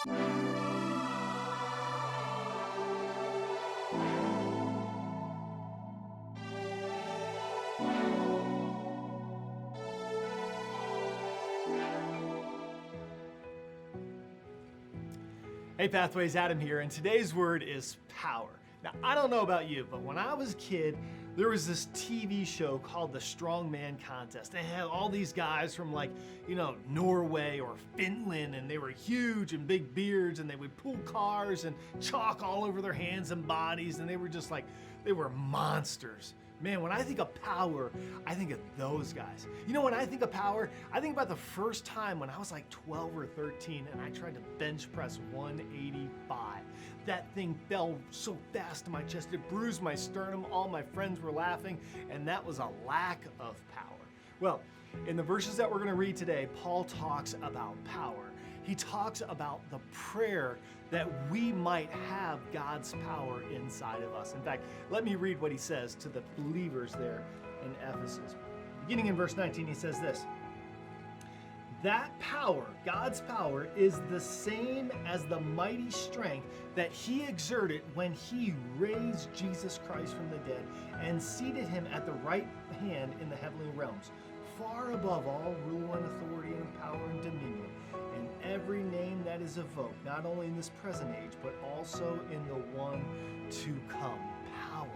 Hey Pathways, Adam here, and today's word is power. Now, I don't know about you, but when I was a kid, there was this TV show called the Strongman Contest. They had all these guys from Norway or Finland, and they were huge and big beards, and they would pull cars and chalk all over their hands and bodies, and they were monsters. Man, when I think of power, I think of those guys. You know, when I think of power, I think about the first time when I was like 12 or 13 and I tried to bench press 185. That thing fell so fast to my chest, it bruised my sternum, all my friends were laughing, and that was a lack of power. Well, in the verses that we're going to read today, Paul talks about power. He talks about the prayer that we might have God's power inside of us. In fact, let me read what he says to the believers there in Ephesus. Beginning in verse 19, he says this: "That power, God's power, is the same as the mighty strength that he exerted when he raised Jesus Christ from the dead and seated him at the right hand in the heavenly realms, far above all rule and authority and power and dominion, and every name that is evoked, not only in this present age, but also in the one to come." Power.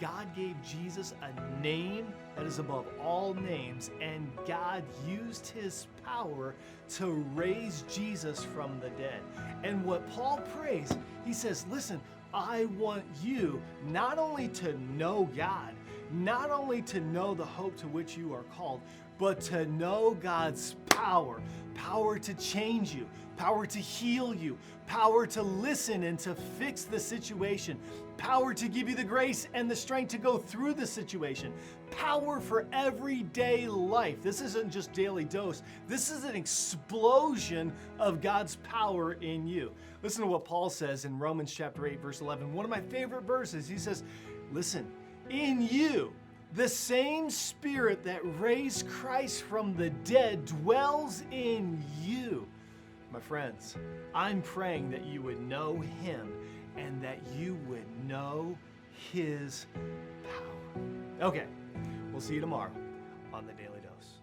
God gave Jesus a name that is above all names, and God used his power to raise Jesus from the dead. And what Paul prays, he says, listen, I want you not only to know God, not only to know the hope to which you are called, but to know God's power. Power to change you, power to heal you, power to listen and to fix the situation, power to give you the grace and the strength to go through the situation, power for everyday life. This isn't just daily dose. This is an explosion of God's power in you. Listen to what Paul says in Romans chapter 8, verse 11. One of my favorite verses. He says, listen, in you, the same Spirit that raised Christ from the dead dwells in you. My friends, I'm praying that you would know him and that you would know his power. Okay, we'll see you tomorrow on the Daily Dose.